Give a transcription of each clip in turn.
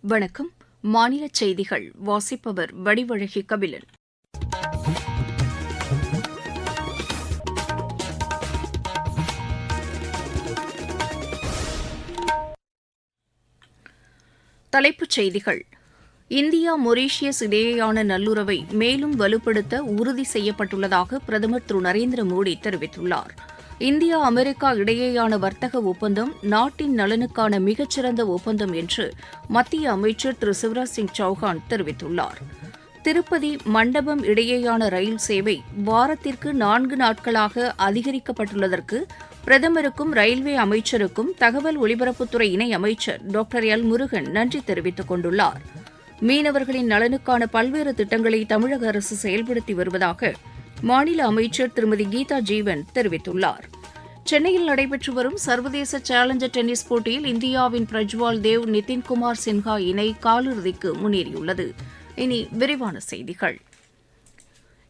வணக்கம். மாநில செய்திகள் வாசிப்பவர் வடிவழகி கபிலன். தலைப்புச் செய்திகள். இந்தியா மொரீஷியஸ் இடையேயான நல்லுறவை மேலும் வலுப்படுத்த உறுதி செய்யப்பட்டுள்ளதாக பிரதமர் திரு நரேந்திர மோடி தெரிவித்துள்ளார். இந்தியா அமெரிக்கா இடையேயான வர்த்தக ஒப்பந்தம் நாட்டின் நலனுக்கான மிகச்சிறந்த ஒப்பந்தம் என்று மத்திய அமைச்சர் திரு சிவராஜ் சிங் சௌஹான் தெரிவித்துள்ளார். திருப்பதி மண்டபம் இடையேயான ரயில் சேவை வாரத்திற்கு 4 நாட்களாக அதிகரிக்கப்பட்டுள்ளதற்கு பிரதமருக்கும் ரயில்வே அமைச்சருக்கும் தகவல் ஒலிபரப்புத்துறை இணை அமைச்சர் டாக்டர் எல் முருகன் நன்றி தெரிவித்துக் கொண்டுள்ளார். மீனவர்களின் நலனுக்கான பல்வேறு திட்டங்களை தமிழக அரசு செயல்படுத்தி வருவதாக மாநில அமைச்சர் திருமதி கீதா ஜீவன் தெரிவித்துள்ளார். சென்னையில் நடைபெற்று வரும் சர்வதேச சேலஞ்சர் டென்னிஸ் போட்டியில் இந்தியாவின் பிரஜ்வால் தேவ் நிதின்குமார் சின்ஹா இணை காலிறுதிக்கு முன்னேறியுள்ளது. இனி விரிவான செய்திகள்.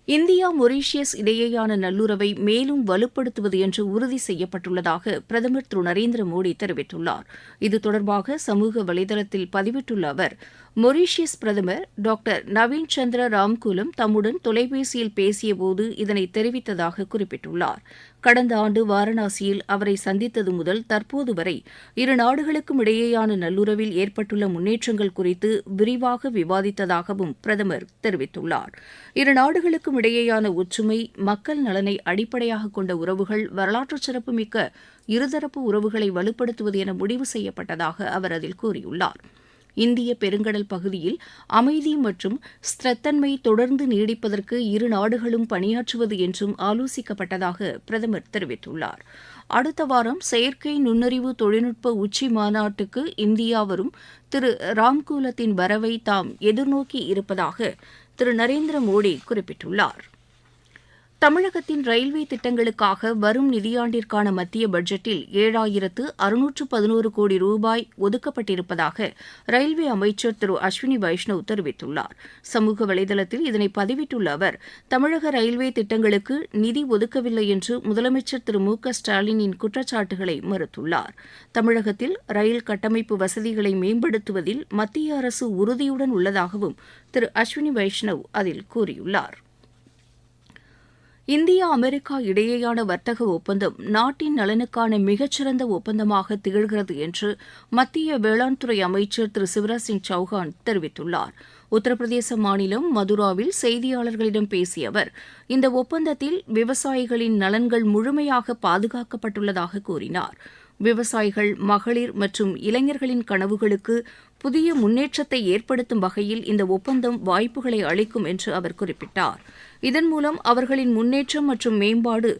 இந்தியா மொரீஷியஸ் இடையேயான நல்லுறவை மேலும் வலுப்படுத்துவது என்று உறுதி செய்யப்பட்டுள்ளதாக பிரதமர் திரு நரேந்திர மோடி தெரிவித்துள்ளார். இது தொடர்பாக சமூக வலைதளத்தில் பதிவிட்டுள்ள அவர், மொரீஷியஸ் பிரதமர் டாக்டர் நவீன் சந்திர ராம்குலம் தம்முடன் தொலைபேசியில் பேசியபோது இதனை தெரிவித்ததாக குறிப்பிட்டுள்ளார். கடந்த ஆண்டு வாரணாசியில் அவரை சந்தித்தது முதல் தற்போது வரை இரு நாடுகளுக்கும் இடையேயான நல்லுறவில் ஏற்பட்டுள்ள முன்னேற்றங்கள் குறித்து விரிவாக விவாதித்ததாகவும் பிரதமர் தெரிவித்துள்ளார். இரு நாடுகளுக்கும் இடையேயான ஒற்றுமை, மக்கள் நலனை அடிப்படையாக கொண்ட உறவுகள், வரலாற்று சிறப்புமிக்க இருதரப்பு உறவுகளை வலுப்படுத்துவது என முடிவு செய்யப்பட்டதாக அவர் அதில் கூறியுள்ளார். இந்திய பெருங்கடல் பகுதியில் அமைதி மற்றும் ஸ்திரத்தன்மை தொடர்ந்து நீடிப்பதற்கு இரு நாடுகளும் பணியாற்றுவது என்றும் ஆலோசிக்கப்பட்டதாக பிரதமர் தெரிவித்துள்ளார். அடுத்த வாரம் செயற்கை நுண்ணறிவு தொழில்நுட்ப உச்சி மாநாட்டுக்கு இந்தியா வரும் திரு ராம்கூலத்தின் வரவை தாம் எதிர்நோக்கி இருப்பதாக திரு நரேந்திர மோடி குறிப்பிட்டுள்ளார். தமிழகத்தின் ரயில்வே திட்டங்களுக்காக வரும் நிதியாண்டிற்கான மத்திய பட்ஜெட்டில் 7,611 கோடி ரூபாய் ஒதுக்கப்பட்டிருப்பதாக ரயில்வே அமைச்சர் திரு அஸ்வினி வைஷ்ணவ் தெரிவித்துள்ளார். சமூக வலைதளத்தில் இதனை பதிவிட்டுள்ள அவர், தமிழக ரயில்வே திட்டங்களுக்கு நிதி ஒதுக்கவில்லை என்று முதலமைச்சர் திரு மு.க. ஸ்டாலினின் குற்றச்சாட்டுகளை மறுத்துள்ளார். தமிழகத்தில் ரயில் கட்டமைப்பு வசதிகளை மேம்படுத்துவதில் மத்திய அரசு உறுதியுடன் உள்ளதாகவும் திரு அஸ்வினி வைஷ்ணவ் அதில் கூறியுள்ளார். இந்தியா அமெரிக்கா இடையேயான வர்த்தக ஒப்பந்தம் நாட்டின் நலனுக்கான மிகச்சிறந்த ஒப்பந்தமாக திகழ்கிறது என்று மத்திய வேளாண் துறை அமைச்சர் திரு சிவராஜ் சிங் சௌஹான் தெரிவித்துள்ளார். உத்தரப்பிரதேச மாநிலம் மதுராவில் செய்தியாளர்களிடம் பேசிய அவர், இந்த ஒப்பந்தத்தில் விவசாயிகளின் நலன்கள் முழுமையாக பாதுகாக்கப்பட்டுள்ளதாக கூறினார். விவசாயிகள், மகளிர் மற்றும் இளைஞர்களின் கனவுகளுக்கு புதிய முன்னேற்றத்தை ஏற்படுத்தும் வகையில் இந்த ஒப்பந்தம் வாய்ப்புகளை அளிக்கும் என்று அவர் குறிப்பிட்டார். இதன் மூலம் அவர்களின் முன்னேற்றம் மற்றும் மேம்பாடு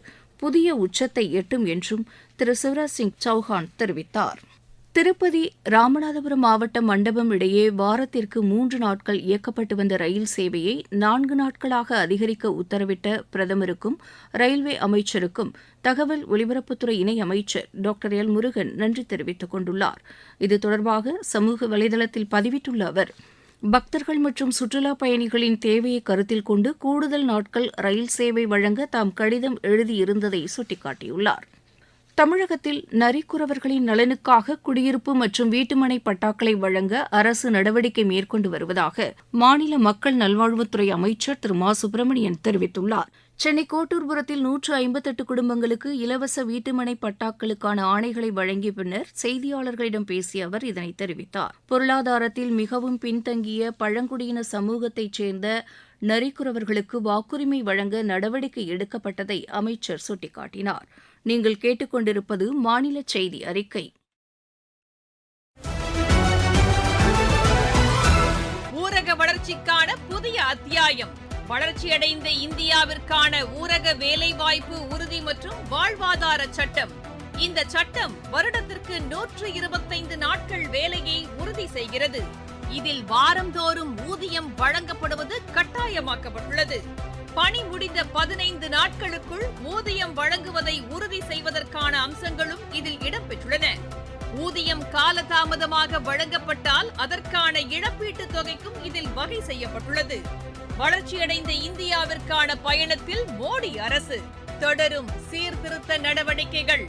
புதிய உச்சத்தை எட்டும் என்றும் திரு சிவராஜ் சிங் சௌஹான் தெரிவித்தார். திருப்பதி ராமநாதபுரம் மாவட்ட மண்டபம் இடையே வாரத்திற்கு 3 நாட்கள் இயக்கப்பட்டு வந்த ரயில் சேவையை 4 நாட்களாக அதிகரிக்க உத்தரவிட்ட பிரதமருக்கும் ரயில்வே அமைச்சருக்கும் தகவல் ஒலிபரப்புத்துறை இணை அமைச்சர் டாக்டர் எல் முருகன் நன்றி தெரிவித்துக் கொண்டுள்ளார். இது தொடர்பாக சமூக வலைதளத்தில் பதிவிட்டுள்ள அவர், பக்தர்கள் மற்றும் சுற்றுலாப் பயணிகளின் தேவையை கருத்தில் கொண்டு கூடுதல் நாட்கள் ரயில் சேவை வழங்க தாம் கடிதம் எழுதியிருந்ததை சுட்டிக்காட்டியுள்ளார். தமிழகத்தில் நரிக்குறவர்களின் நலனுக்காக குடியிருப்பு மற்றும் வீட்டுமனை பட்டாக்களை வழங்க அரசு நடவடிக்கை மேற்கொண்டு வருவதாக மாநில மக்கள் நல்வாழ்வுத்துறை அமைச்சர் திரு மா சுப்பிரமணியன் தெரிவித்துள்ளார். சென்னை கோட்டூர்புரத்தில் 158 குடும்பங்களுக்கு இலவச வீட்டுமனை பட்டாக்களுக்கான ஆணைகளை வழங்கிய பின்னர் செய்தியாளர்களிடம் பேசிய அவர் இதனை தெரிவித்தார். பொருளாதாரத்தில் மிகவும் பின்தங்கிய பழங்குடியின சமூகத்தைச் சேர்ந்த நரிக்குறவர்களுக்கு வாக்குரிமை வழங்க நடவடிக்கை எடுக்கப்பட்டதை அமைச்சர் சுட்டிக்காட்டினார். நீங்கள் கேட்டுக்கொண்டிருப்பது மாநில செய்தி அறிக்கை. ஊரக வளர்ச்சிக்கான புதிய அத்தியாயம். வளர்ச்சியடைந்த இந்தியாவிற்கான ஊரக வேலைவாய்ப்பு உறுதி மற்றும் வாழ்வாதார சட்டம். இந்த சட்டம் வருடத்திற்கு 125 நாட்கள் வேலையை உறுதி செய்கிறது. இதில் வாரந்தோறும் ஊதியம் வழங்கப்படுவது கட்டாயமாக்கப்பட்டுள்ளது. பணி முடிந்த 15 நாட்களுக்குள் ஊதியம் வழங்குவதை உறுதி செய்வதற்கான அம்சங்களும் இதில் இடம்பெற்றுள்ளன. ஊதியம் காலதாமதமாக வழங்கப்பட்டால் அதற்கான இழப்பீட்டுத் தொகைக்கும் இதில் வகை செய்யப்பட்டுள்ளது. வளர்ச்சியடைந்த இந்தியாவிற்கான பயணத்தில் மோடி அரசு தொடரும் சீர்திருத்த நடவடிக்கைகள்.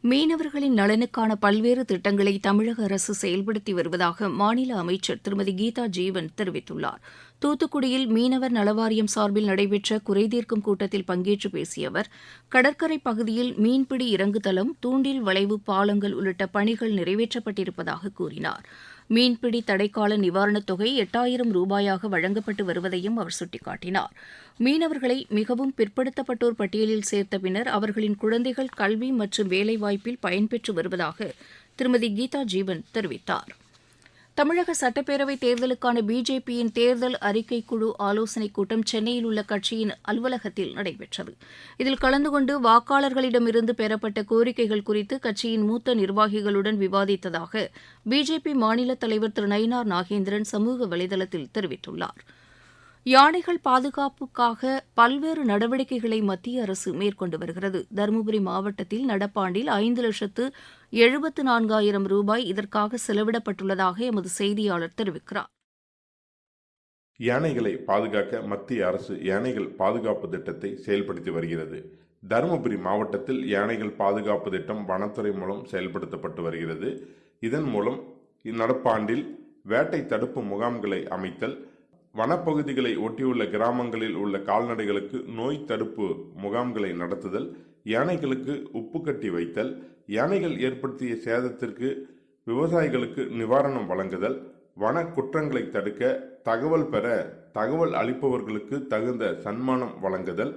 மீனவர்களின் நலனுக்கான பல்வேறு திட்டங்களை தமிழக அரசு செயல்படுத்தி வருவதாக மாநில அமைச்சர் திருமதி கீதா ஜீவன் தெரிவித்துள்ளார். தூத்துக்குடியில் மீனவர் நலவாரியம் சார்பில் நடைபெற்ற குறைதீர்க்கும் கூட்டத்தில் பங்கேற்று பேசிய அவர், கடற்கரை பகுதியில் மீன்பிடி இறங்குதளம், தூண்டில் வளைவு பாலங்கள் உள்ளிட்ட பணிகள் நிறைவேற்றப்பட்டிருப்பதாக கூறினார். மீன்பிடி தடைக்கால நிவாரணத் தொகை 8000 ரூபாயாக வழங்கப்பட்டு வருவதையும் அவர் சுட்டிக்காட்டினார். மீனவர்களை மிகவும் பிற்படுத்தப்பட்டோர் பட்டியலில் சேர்த்த பின்னர் அவர்களின் குழந்தைகள் கல்வி மற்றும் வேலைவாய்ப்பில் பயன்பெற்று வருவதாக திருமதி கீதா ஜீவன் தெரிவித்தார். தமிழக சட்டப்பேரவைத் தேர்தலுக்கான பிஜேபியின் தேர்தல் அறிக்கை குழு ஆலோசனைக் கூட்டம் சென்னையில் உள்ள கட்சியின் அலுவலகத்தில் நடைபெற்றது. இதில் கலந்து கொண்டு வாக்காளர்களிடமிருந்து பெறப்பட்ட கோரிக்கைகள் குறித்து கட்சியின் மூத்த நிர்வாகிகளுடன் விவாதித்ததாக பிஜேபி மாநில தலைவர் திரு நயினார் நாகேந்திரன் சமூக வலைதளத்தில் தெரிவித்துள்ளார். யானைகள் பாதுகாப்புக்காக பல்வேறு நடவடிக்கைகளை மத்திய அரசு மேற்கொண்டு வருகிறது. தருமபுரி மாவட்டத்தில் நடப்பாண்டில் 5,74,000 ரூபாய் இதற்காக செலவிடப்பட்டுள்ளதாக எமது செய்தியாளர் தெரிவிக்கிறார். யானைகளை பாதுகாக்க மத்திய அரசு யானைகள் பாதுகாப்பு திட்டத்தை செயல்படுத்தி வருகிறது. தருமபுரி மாவட்டத்தில் யானைகள் பாதுகாப்பு திட்டம் வனத்துறை மூலம் செயல்படுத்தப்பட்டு வருகிறது. இதன் மூலம் நடப்பாண்டில் வேட்டை தடுப்பு முகாம்களை அமைத்தல், வனப்பகுதிகளை ஒட்டியுள்ள கிராமங்களில் உள்ள கால்நடைகளுக்கு நோய் தடுப்பு முகாம்களை நடத்துதல், யானைகளுக்கு உப்பு கட்டி வைத்தல், யானைகள் ஏற்படுத்திய சேதத்திற்கு விவசாயிகளுக்கு நிவாரணம் வழங்குதல், வன குற்றங்களை தடுக்க தகவல் பெற தகவல் அளிப்பவர்களுக்கு தகுந்த சன்மானம் வழங்குதல்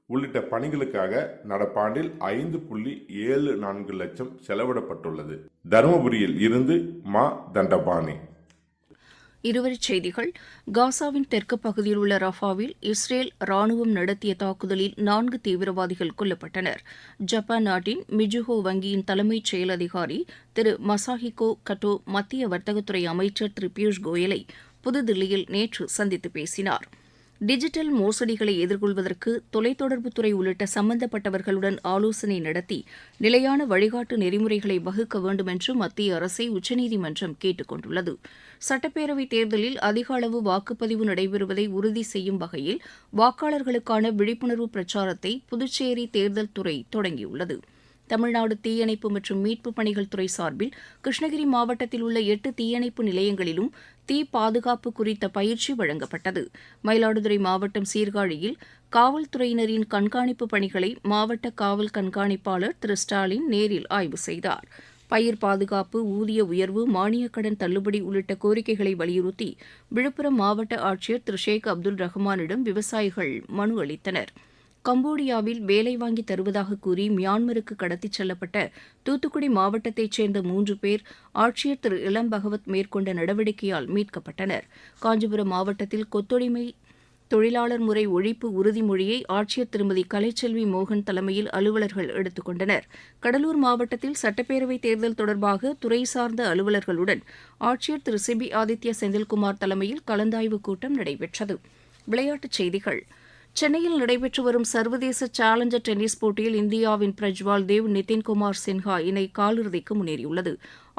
உள்ளிட்ட பணிகளுக்காக நடப்பாண்டில் 5.74 லட்சம் செலவிடப்பட்டுள்ளது. தருமபுரியில் இருந்து மா தண்டபாணி. இருவரிச் செய்திகள். காசாவின் தெற்கு பகுதியில் உள்ள ரஃபாவில் இஸ்ரேல் ராணுவம் நடத்திய தாக்குதலில் 4 தீவிரவாதிகள் கொல்லப்பட்டனர். ஜப்பான் நாட்டின் மிஜுஹோ வங்கியின் தலைமைச் செயல் அதிகாரி திரு மசாஹிகோ கட்டோ மத்திய வர்த்தகத்துறை அமைச்சர் திரு பியூஷ் கோயலை புதுதில்லியில் நேற்று சந்தித்து பேசினார். டிஜிட்டல் மோசடிகளை எதிர்கொள்வதற்கு தொலைத்தொடர்புத்துறை உள்ளிட்ட சம்பந்தப்பட்டவர்களுடன் ஆலோசனை நடத்தி நிலையான வழிகாட்டு நெறிமுறைகளை வகுக்க வேண்டும் என்று மத்திய அரசை உச்சநீதிமன்றம் கேட்டுக் கொண்டுள்ளது. சட்டப்பேரவைத் தேர்தலில் அதிக அளவு வாக்குப்பதிவு நடைபெறுவதை உறுதி செய்யும் வகையில் வாக்காளர்களுக்கான விழிப்புணர்வு பிரச்சாரத்தை புதுச்சேரி தேர்தல் துறை தொடங்கியுள்ளது. தமிழ்நாடு தீயணைப்பு மற்றும் மீட்புப் பணிகள் துறை சார்பில் கிருஷ்ணகிரி மாவட்டத்தில் உள்ள 8 தீயணைப்பு நிலையங்களிலும் தீ பாதுகாப்பு குறித்த பயிற்சி வழங்கப்பட்டது. மயிலாடுதுறை மாவட்டம் சீர்காழியில் காவல்துறையினரின் கண்காணிப்பு பணிகளை மாவட்ட காவல் கண்காணிப்பாளர் திரு ஸ்டாலின் நேரில் ஆய்வு செய்தார். பயிர் பாதுகாப்பு, ஊதிய உயர்வு, மானியக் கடன் தள்ளுபடி உள்ளிட்ட கோரிக்கைகளை வலியுறுத்தி விழுப்புரம் மாவட்ட ஆட்சியர் திரு ஷேக் அப்துல் ரஹ்மானிடம் விவசாயிகள் மனு அளித்தனர். கம்போடியாவில் வேலை வாங்கி தருவதாக கூறி மியான்மருக்கு கடத்திச் செல்லப்பட்ட தூத்துக்குடி மாவட்டத்தைச் சேர்ந்த 3 பேர் ஆட்சியர் திரு இளம் பகவத் மேற்கொண்ட நடவடிக்கையால் மீட்கப்பட்டனர். காஞ்சிபுரம் மாவட்டத்தில் கொத்தடிமை தொழிலாளர் முறை ஒழிப்பு உறுதிமொழியை ஆட்சியர் திருமதி கலைச்செல்வி மோகன் தலைமையில் அலுவலர்கள் எடுத்துக் கொண்டனர். கடலூர் மாவட்டத்தில் சட்டப்பேரவைத் தேர்தல் தொடர்பாக துறை சார்ந்த அலுவலர்களுடன் ஆட்சியர் திரு சிபி ஆதித்ய செந்தில்குமார் தலைமையில் கலந்தாய்வுக் கூட்டம் நடைபெற்றது. விளையாட்டுச் செய்திகள். சென்னையில் நடைபெற்று வரும் சர்வதேச சேலஞ்சர் டென்னிஸ் போட்டியில் இந்தியாவின் பிரஜ்வால் தேவ், நிதின்குமார் சின்ஹா இணை காலிறுதிக்கு முன்னேறியுள்ளது.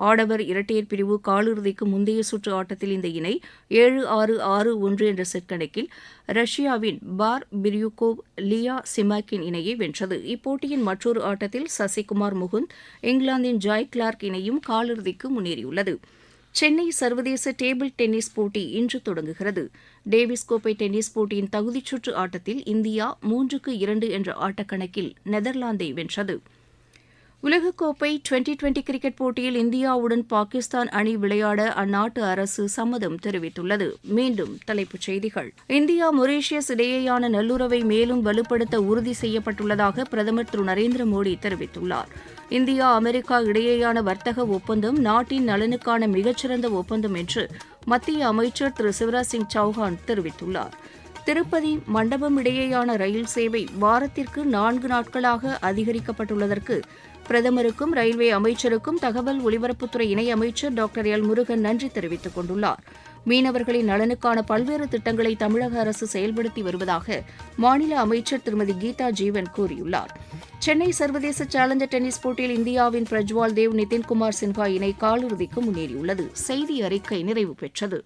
ஆடவர் இரட்டையர் பிரிவு காலிறுதிக்கு முந்தைய சுற்று ஆட்டத்தில் இந்த இணை 7-6, 6-1 என்ற செட் கணக்கில் ரஷ்யாவின் பார் பிரியூகோவ், லியா சிமாக்கின் இணையை வென்றது. இப்போட்டியின் மற்றொரு ஆட்டத்தில் சசிகுமார் முகுந்த், இங்கிலாந்தின் ஜாய் கிளார்க் இணையும் காலிறுதிக்கு முன்னேறியுள்ளது. சென்னை சர்வதேச டேபிள் டென்னிஸ் போட்டி இன்று தொடங்குகிறது. டேவிஸ் கோப்பை டென்னிஸ் போட்டியின் தகுதிச் சுற்று ஆட்டத்தில் இந்தியா 3-2 என்ற ஆட்டக்கணக்கில் நெதர்லாந்தை வென்றது. உலகக்கோப்பை டுவெண்டி கிரிக்கெட் போட்டியில் இந்தியாவுடன் பாகிஸ்தான் அணி விளையாட அந்நாட்டு அரசு சம்மதம் தெரிவித்துள்ளது. மீண்டும் தலைப்புச் செய்திகள். இந்தியா மொரீஷியஸ் இடையேயான நல்லுறவை மேலும் வலுப்படுத்த உறுதி செய்யப்பட்டுள்ளதாக பிரதமர் திரு நரேந்திர மோடி தெரிவித்துள்ளார். இந்தியா அமெரிக்கா இடையேயான வர்த்தக ஒப்பந்தம் நாட்டின் நலனுக்கான மிகச்சிறந்த ஒப்பந்தம் என்று மத்திய அமைச்சர் திரு சிவராஜ் சிங் சௌஹான் தெரிவித்துள்ளார். திருப்பதி மண்டபம் இடையேயான ரயில் சேவை வாரத்திற்கு 4 நாட்களாக அதிகரிக்கப்பட்டுள்ளதற்கு பிரதமருக்கும் ரயில்வே அமைச்சருக்கும் தகவல் ஒலிபரப்புத்துறை இணையமைச்சர் டாக்டர் எல் முருகன் நன்றி தெரிவித்துக் கொண்டுள்ளார். மீனவர்களின் நலனுக்கான பல்வேறு திட்டங்களை தமிழக அரசு செயல்படுத்தி வருவதாக மாநில அமைச்சர் திருமதி கீதா ஜீவன் கூறியுள்ளார். சென்னை சர்வதேச சேலஞ்சர் டென்னிஸ் போட்டியில் இந்தியாவின் பிரஜ்வால் தேவ், நிதின்குமார் சின்ஹா இணை காலிறுதிக்கு முன்னேறியுள்ளது. செய்தி அறிக்கை நிறைவு பெற்றது.